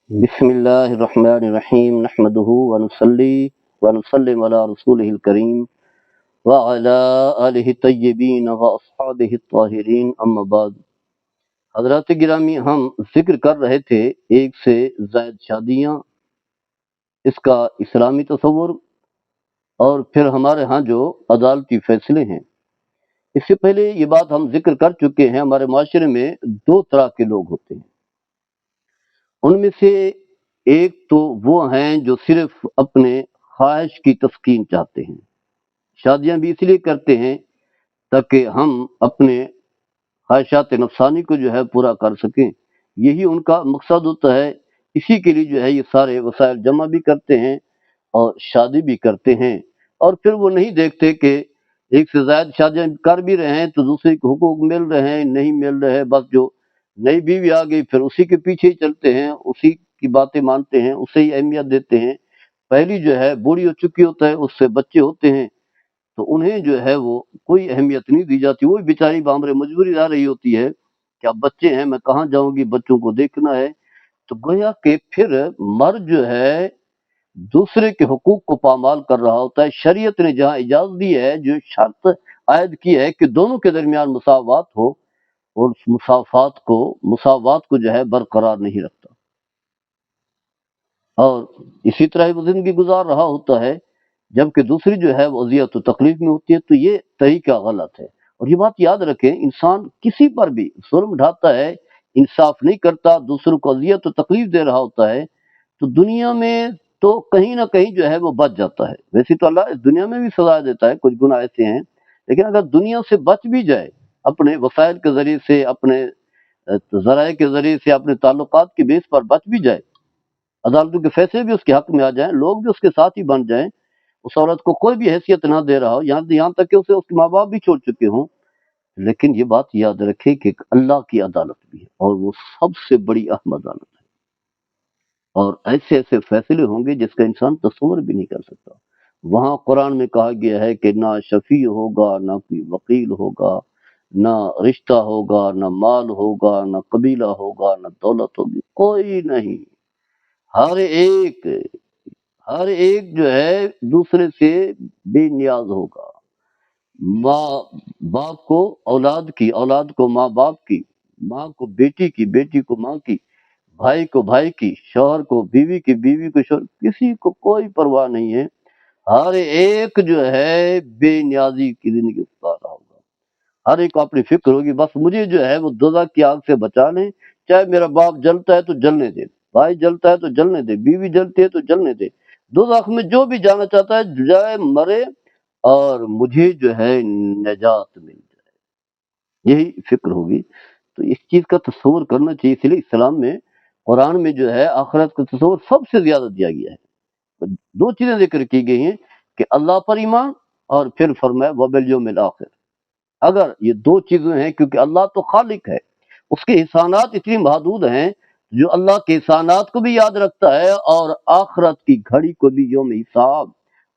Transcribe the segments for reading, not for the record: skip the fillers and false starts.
بسم اللہ الرحمن الرحیم نحمدہ ونصلی ونسلم علی رسولہ الکریم وعلی آلہ الطیبین واصحابہ الطاہرین اما بعد۔ حضرات گرامی، ہم ذکر کر رہے تھے ایک سے زائد شادیاں، اس کا اسلامی تصور، اور پھر ہمارے ہاں جو عدالتی فیصلے ہیں۔ اس سے پہلے یہ بات ہم ذکر کر چکے ہیں، ہمارے معاشرے میں دو طرح کے لوگ ہوتے ہیں۔ ان میں سے ایک تو وہ ہیں جو صرف اپنے خواہش کی تسکین چاہتے ہیں، شادیاں بھی اس لیے کرتے ہیں تاکہ ہم اپنے خواہشات نفسانی کو جو ہے پورا کر سکیں، یہی ان کا مقصد ہوتا ہے۔ اسی کے لیے جو ہے یہ سارے وسائل جمع بھی کرتے ہیں اور شادی بھی کرتے ہیں، اور پھر وہ نہیں دیکھتے کہ ایک سے زائد شادیاں کر بھی رہے ہیں تو دوسرے کے حقوق مل رہے ہیں نہیں مل رہے، بس جو نئی بیوی آ گئی پھر اسی کے پیچھے ہی چلتے ہیں، اسی کی باتیں مانتے ہیں، اسے ہی اہمیت دیتے ہیں۔ پہلی جو ہے بوڑھی ہو چکی ہوتا ہے، اس سے بچے ہوتے ہیں تو انہیں جو ہے وہ کوئی اہمیت نہیں دی جاتی، وہ بیچاری بامر مجبوری رہ رہی ہوتی ہے کہ اب بچے ہیں، میں کہاں جاؤں گی، بچوں کو دیکھنا ہے۔ تو گویا کہ پھر مرد جو ہے دوسرے کے حقوق کو پامال کر رہا ہوتا ہے۔ شریعت نے جہاں اجازت دی ہے، جو شرط عائد کی ہے کہ دونوں کے درمیان مساوات ہو، اور اس مساوات کو جو ہے برقرار نہیں رکھتا، اور اسی طرح وہ زندگی گزار رہا ہوتا ہے، جبکہ دوسری جو ہے وہ اذیت و تکلیف میں ہوتی ہے۔ تو یہ طریقہ غلط ہے، اور یہ بات یاد رکھیں، انسان کسی پر بھی ظلم ڈھاتا ہے، انصاف نہیں کرتا، دوسروں کو اذیت و تکلیف دے رہا ہوتا ہے، تو دنیا میں تو کہیں نہ کہیں جو ہے وہ بچ جاتا ہے۔ ویسے تو اللہ اس دنیا میں بھی سزا دیتا ہے، کچھ گناہ ایسے ہیں، لیکن اگر دنیا سے بچ بھی جائے، اپنے وسائل کے ذریعے سے، اپنے ذرائع کے ذریعے سے، اپنے تعلقات کے بیس پر بچ بھی جائے، عدالتوں کے فیصلے بھی اس کے حق میں آ جائیں، لوگ بھی اس کے ساتھ ہی بن جائیں، اس عورت کو کوئی بھی حیثیت نہ دے رہا ہو، یہاں تک کہ اسے اس کے ماں باپ بھی چھوڑ چکے ہوں، لیکن یہ بات یاد رکھے کہ اللہ کی عدالت بھی ہے، اور وہ سب سے بڑی اہم عدالت ہے، اور ایسے ایسے فیصلے ہوں گے جس کا انسان تصور بھی نہیں کر سکتا۔ وہاں قرآن میں کہا گیا ہے کہ نہ شفیع ہوگا، نہ کوئی وکیل ہوگا، نہ رشتہ ہوگا، نہ مال ہوگا، نہ قبیلہ ہوگا، نہ دولت ہوگی، کوئی نہیں۔ ہر ایک ہر ایک جو ہے دوسرے سے بے نیاز ہوگا۔ ماں باپ کو اولاد کی، اولاد کو ماں باپ کی، ماں کو بیٹی کی، بیٹی کو ماں کی، بھائی کو بھائی کی، شوہر کو بیوی کی، بیوی کو شوہر، کسی کو کوئی پرواہ نہیں ہے۔ ہر ایک جو ہے بے نیازی کی زندگی گزار رہا ہوگا، ہر ایک کو اپنی فکر ہوگی، بس مجھے جو ہے وہ دوزخ کی آگ سے بچا لیں، چاہے میرا باپ جلتا ہے تو جلنے دے، بھائی جلتا ہے تو جلنے دے، بیوی جلتی ہے تو جلنے دے، دوزخ میں جو بھی جانا چاہتا ہے جائے، مرے، اور مجھے جو ہے نجات مل جائے، یہی فکر ہوگی۔ تو اس چیز کا تصور کرنا چاہیے، اس لیے اسلام میں، قرآن میں جو ہے آخرت کا تصور سب سے زیادہ دیا گیا ہے۔ دو چیزیں ذکر کی گئی ہیں کہ اللہ پر ایمان، اور پھر فرمایا وبالیوم الآخر۔ اگر یہ دو چیزیں ہیں، کیونکہ اللہ تو خالق ہے، اس کے احسانات اتنی محدود ہیں، جو اللہ کے احسانات کو بھی یاد رکھتا ہے اور آخرت کی گھڑی کو بھی، یوم حساب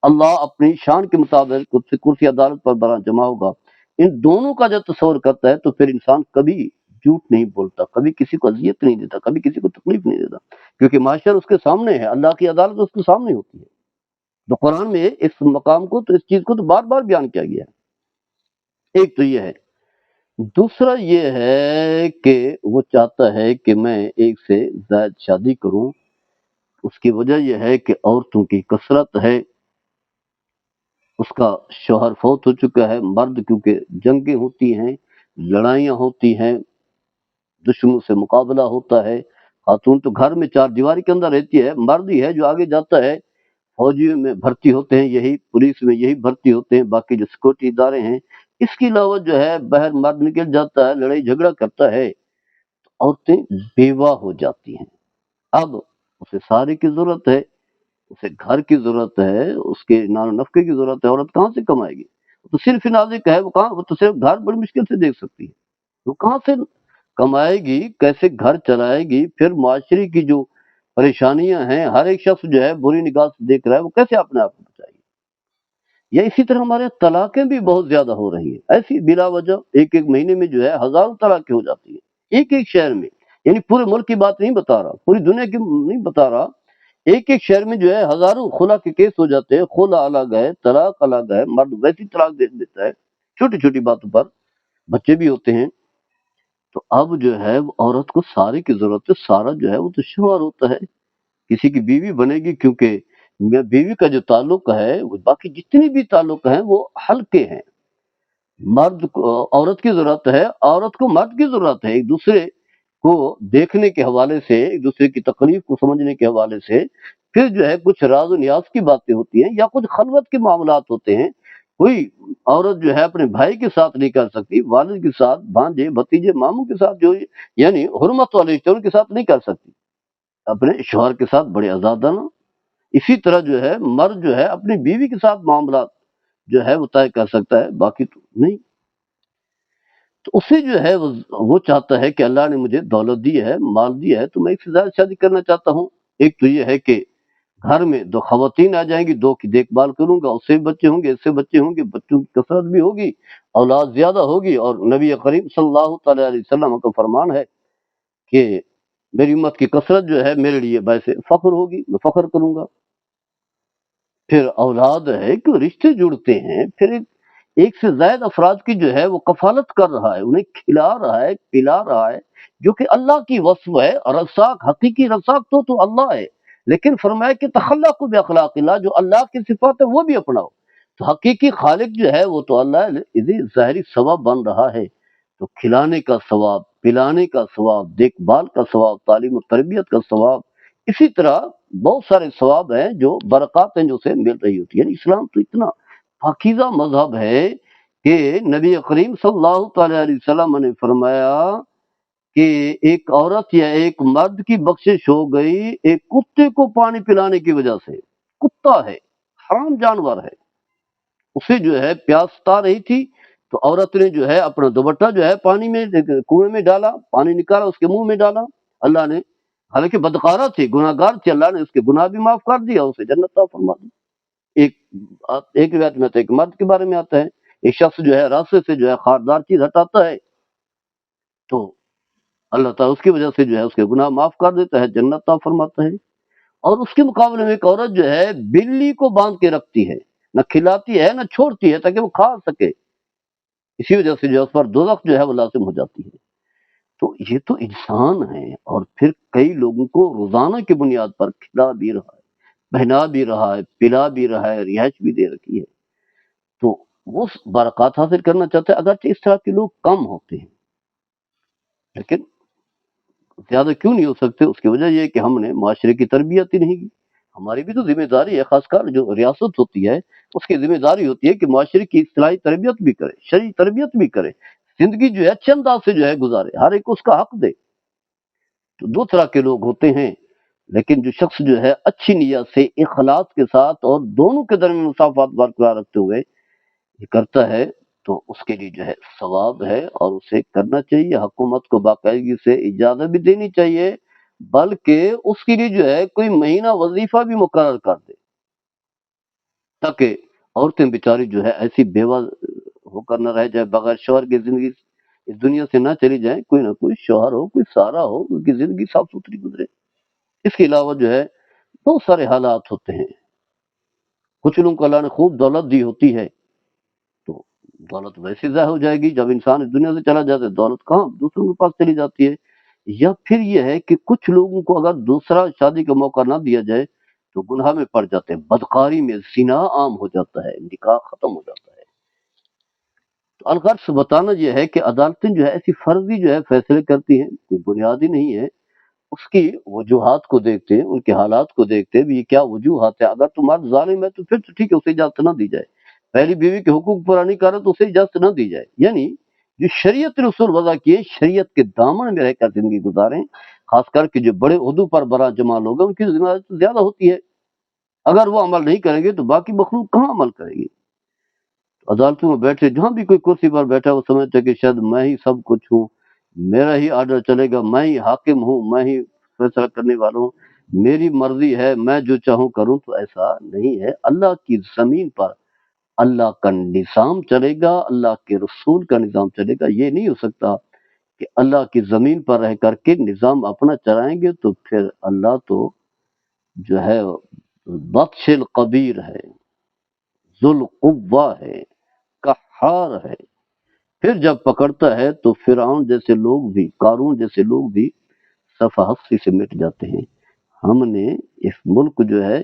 اللہ اپنی شان کے مطابق کرسی عدالت پر برآں جمع ہوگا، ان دونوں کا جب تصور کرتا ہے تو پھر انسان کبھی جھوٹ نہیں بولتا، کبھی کسی کو اذیت نہیں دیتا، کبھی کسی کو تکلیف نہیں دیتا، کیونکہ معاشر اس کے سامنے ہے، اللہ کی عدالت اس کے سامنے ہوتی ہے۔ تو قرآن میں اس مقام کو، تو اس چیز کو تو بار بار بیان کیا گیا ہے۔ ایک تو یہ ہے، دوسرا یہ ہے کہ وہ چاہتا ہے کہ میں ایک سے زائد شادی کروں، اس کی وجہ یہ ہے کہ عورتوں کی کثرت ہے، اس کا شوہر فوت ہو چکا ہے، مرد کیونکہ جنگیں ہوتی ہیں، لڑائیاں ہوتی ہیں، دشمنوں سے مقابلہ ہوتا ہے، خاتون تو گھر میں چار دیواری کے اندر رہتی ہے، مرد ہی ہے جو آگے جاتا ہے، فوجیوں میں بھرتی ہوتے ہیں یہی، پولیس میں یہی بھرتی ہوتے ہیں، باقی جو سیکورٹی ادارے ہیں، اس کے علاوہ جو ہے باہر مرد نکل جاتا ہے، لڑائی جھگڑا کرتا ہے، عورتیں بیوہ ہو جاتی ہیں۔ اب اسے سارے کی ضرورت ہے، اسے گھر کی ضرورت ہے، اس کے نان و نفقے کی ضرورت ہے، عورت کہاں سے کمائے گی؟ تو صرف نازک ہے، وہ تو صرف گھر بڑی مشکل سے دیکھ سکتی ہے، وہ کہاں سے کمائے گی، کیسے گھر چلائے گی؟ پھر معاشرے کی جو پریشانیاں ہیں، ہر ایک شخص جو ہے بری نگاہ سے دیکھ رہا ہے، وہ کیسے اپنے آپ کو بچائے گی؟ یا اسی طرح ہمارے طلاقیں بھی بہت زیادہ ہو رہی ہیں، ایسی بلا وجہ ایک ایک مہینے میں جو ہے ہزاروں طلاقیں ہو جاتی ہیں ایک ایک شہر میں، یعنی پورے ملک کی بات نہیں بتا رہا، پوری دنیا کی نہیں بتا رہا، ایک ایک شہر میں جو ہے ہزاروں خلا کے کیس ہو جاتے ہیں، خلا الگ ہے، طلاق الگ ہے، مرد ویسی طلاق دے دیتا ہے چھوٹی چھوٹی باتوں پر، بچے بھی ہوتے ہیں۔ تو اب جو ہے وہ عورت کو سارے کی ضرورت ہے، سارا جو ہے وہ تو شوہر ہوتا ہے، کسی کی بیوی بنے گی، کیونکہ بیوی کا جو تعلق ہے وہ باقی جتنے بھی تعلق ہیں وہ ہلکے ہیں۔ مرد کو عورت کی ضرورت ہے، عورت کو مرد کی ضرورت ہے، ایک دوسرے کو دیکھنے کے حوالے سے، ایک دوسرے کی تکلیف کو سمجھنے کے حوالے سے، پھر جو ہے کچھ راز و نیاز کی باتیں ہوتی ہیں یا کچھ خلوت کے معاملات ہوتے ہیں۔ کوئی عورت جو ہے اپنے بھائی کے ساتھ نہیں کر سکتی، والد کے ساتھ، بھانجے بھتیجے ماموں کے ساتھ، جو یعنی حرمت والے رشتے ان کے ساتھ نہیں کر سکتی، اپنے شوہر کے ساتھ بڑے آزادانہ۔ اسی طرح جو ہے مرد جو ہے اپنی بیوی کے ساتھ معاملات جو ہے وہ طے کر سکتا ہے، باقی تو نہیں۔ تو اسے جو ہے وہ چاہتا ہے کہ اللہ نے مجھے دولت دی ہے، مال دیا ہے، تو میں ایک سے زیادہ شادی کرنا چاہتا ہوں۔ ایک تو یہ ہے کہ گھر میں دو خواتین آ جائیں گی، دو کی دیکھ بھال کروں گا، اس سے بھی بچے ہوں گے، اس سے بچے ہوں گے، بچوں کی کثرت بھی ہوگی، اولاد زیادہ ہوگی۔ اور نبی کریم صلی اللہ تعالی علیہ وسلم کا فرمان ہے کہ میری امت کی کثرت جو ہے میرے لیے باعث فخر ہوگی، میں فخر کروں گا۔ پھر اولاد ہے کہ رشتے جڑتے ہیں، پھر ایک سے زائد افراد کی جو ہے وہ کفالت کر رہا ہے، انہیں کھلا رہا ہے، پلا رہا ہے، جو کہ اللہ کی وصف ہے۔ رزاق، حقیقی رزاق تو اللہ ہے، لیکن فرمایا کہ تخلقوا باخلاق اللہ، جو اللہ کی صفات ہے وہ بھی اپناؤ۔ تو حقیقی خالق جو ہے وہ تو اللہ ہے، اسی ظاہری ثواب بن رہا ہے۔ تو کھلانے کا ثواب، پلانے کا ثواب، دیکھ بھال کا ثواب، تعلیم و تربیت کا ثواب، اسی طرح بہت سارے ثواب ہیں جو برکات ہیں جو اسے مل رہی ہوتی ہے۔ یعنی اسلام تو اتنا پاکیزہ مذہب ہے کہ نبی کریم صلی اللہ تعالی علیہ وسلم نے فرمایا کہ ایک عورت یا ایک مرد کی بخشش ہو گئی ایک کتے کو پانی پلانے کی وجہ سے۔ کتا ہے، حرام جانور ہے، اسے جو ہے پیاس ستا رہی تھی، تو عورت نے جو ہے اپنا دوپٹہ جو ہے پانی میں کنویں میں ڈالا، پانی نکالا، اس کے منہ میں ڈالا، اللہ نے، حالانکہ بدکارہ تھی، گناہ گار تھی، اللہ نے اس کے گناہ بھی معاف کر دیا، اسے جنت عطا فرما دی۔ ایک روایت میں آتا ہے، ایک مرد کے بارے میں آتا ہے، ایک شخص جو ہے راستے سے جو ہے خاردار چیز ہٹاتا ہے، تو اللہ تعالیٰ اس کی وجہ سے جو ہے اس کے گناہ معاف کر دیتا ہے، جنت عطا فرماتا ہے۔ اور اس کے مقابلے میں ایک عورت جو ہے بلی کو باندھ کے رکھتی ہے، نہ کھلاتی ہے نہ چھوڑتی ہے تاکہ وہ کھا سکے، اسی وجہ سے جو ہے اس پر دوزخ جو ہے وہ لازم ہو جاتی ہے۔ تو یہ تو انسان ہے، اور پھر کئی لوگوں کو روزانہ کی بنیاد پر کھلا بھی رہا ہے، پہنا بھی رہا ہے، پلا بھی رہا ہے، رہائش بھی دے رکھی ہے۔ تو وہ برکات حاصل کرنا چاہتے ہیں، اگرچہ اس طرح کے لوگ کم ہوتے ہیں، لیکن زیادہ کیوں نہیں ہو سکتے؟ اس کی وجہ یہ ہے کہ ہم نے معاشرے کی تربیت ہی نہیں کی۔ ہماری بھی تو ذمہ داری ہے، خاص کر جو ریاست ہوتی ہے اس کی ذمہ داری ہوتی ہے کہ معاشرے کی اصلاحی تربیت بھی کرے، شرعی تربیت بھی کرے، زندگی جو ہے اچھے انداز سے جو ہے گزارے، ہر ایک کو اس کا حق دے۔ تو دو طرح کے لوگ ہوتے ہیں، لیکن جو شخص جو ہے اچھی نیت سے اخلاص کے ساتھ اور دونوں کے درمیان مساوات برقرار رکھتے ہوئے یہ کرتا ہے، تو اس کے لیے جو ہے ثواب ہے، اور اسے کرنا چاہیے۔ حکومت کو باقاعدگی سے اجازت بھی دینی چاہیے، بلکہ اس کے لیے جو ہے کوئی مہینہ وظیفہ بھی مقرر کر دے، تاکہ عورتیں بیچاری جو ہے ایسی بیوہ ہو کر نہ رہ جائے، بغیر شوہر کی زندگی اس دنیا سے نہ چلی جائیں، کوئی نہ کوئی شوہر ہو، کوئی سہارا ہو، ان کی زندگی صاف ستھری گزرے۔ اس کے علاوہ جو ہے بہت سارے حالات ہوتے ہیں، کچھ لوگوں کو اللہ نے خوب دولت دی ہوتی ہے، تو دولت ویسے ضائع ہو جائے گی، جب انسان اس دنیا سے چلا جاتا ہے دولت کہاں دوسروں کے پاس چلی جاتی ہے۔ یا پھر یہ ہے کہ کچھ لوگوں کو اگر دوسرا شادی کا موقع نہ دیا جائے تو گناہ میں پڑ جاتے ہیں، بدکاری میں زنا عام ہو جاتا ہے، نکاح ختم ہو جاتا ہے۔ تو الغرض بتانا یہ ہے کہ عدالتیں جو ہے ایسی فرضی جو ہے فیصلے کرتی ہیں، کوئی بنیادی نہیں ہے، اس کی وجوہات کو دیکھتے ہیں، ان کے حالات کو دیکھتے ہیں بھی یہ کیا وجوہات ہے۔ اگر تمہارا ظالم ہے تو پھر تو ٹھیک ہے، اسے اجازت نہ دی جائے، پہلی بیوی کے حقوق پورا نہیں کر رہا تو اسے اجازت نہ دی جائے۔ یعنی جو شریعت نے اصول وضع کیے، شریعت کے دامن میں رہ کر زندگی گزاریں، خاص کر کے جو بڑے عہدوں پر برا جمع لوگ ہیں ان کی ذمہ داری تو زیادہ ہوتی ہے، اگر وہ عمل نہیں کریں گے تو باقی مخلوق کہاں عمل کرے گی؟ عدالتوں میں بیٹھے جہاں بھی کوئی کرسی پر بیٹھا وہ سمجھتا ہے کہ شاید میں ہی سب کچھ ہوں، میرا ہی آرڈر چلے گا، میں ہی حاکم ہوں، میں ہی فیصلہ کرنے والا ہوں، میری مرضی ہے، میں جو چاہوں کروں۔ تو ایسا نہیں ہے، اللہ کی زمین پر اللہ کا نظام چلے گا، اللہ کے رسول کا نظام چلے گا۔ یہ نہیں ہو سکتا کہ اللہ کی زمین پر رہ کر کے نظام اپنا چلائیں گے تو پھر اللہ تو جو ہے بطش القبیر ہے، ذو القوہ ہے، قہار ہے۔ پھر جب پکڑتا ہے تو فرعون جیسے لوگ بھی، قارون جیسے لوگ بھی صفحہ ہستی سے مٹ جاتے ہیں۔ ہم نے اس ملک جو ہے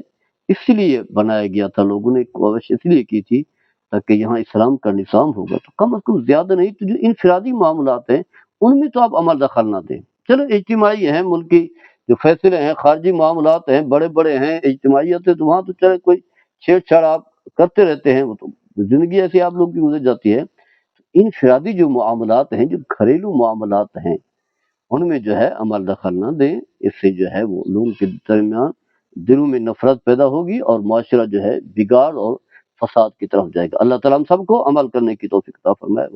اس لیے بنایا گیا تھا، لوگوں نے کوشش اس لیے کی تھی تاکہ یہاں اسلام کا نظام ہوگا، تو کم از کم زیادہ نہیں تو جو انفرادی معاملات ہیں ان میں تو آپ عمل دخل نہ دیں۔ چلو اجتماعی ہیں، ملکی جو فیصلے ہیں، خارجی معاملات ہیں، بڑے بڑے ہیں، اجتماعیت ہے، تو وہاں تو چلے کوئی چھیڑ چھاڑ آپ کرتے رہتے ہیں، وہ تو زندگی ایسی آپ لوگ کی گزر جاتی ہے۔ انفرادی جو معاملات ہیں، جو گھریلو معاملات ہیں، ان میں جو ہے عمل دخل نہ دیں، اس سے جو ہے وہ لوگوں کے درمیان دلوں میں نفرت پیدا ہوگی اور معاشرہ جو ہے بگاڑ اور فساد کی طرف جائے گا۔ اللہ تعالیٰ ہم سب کو عمل کرنے کی توفیق عطا فرمائے۔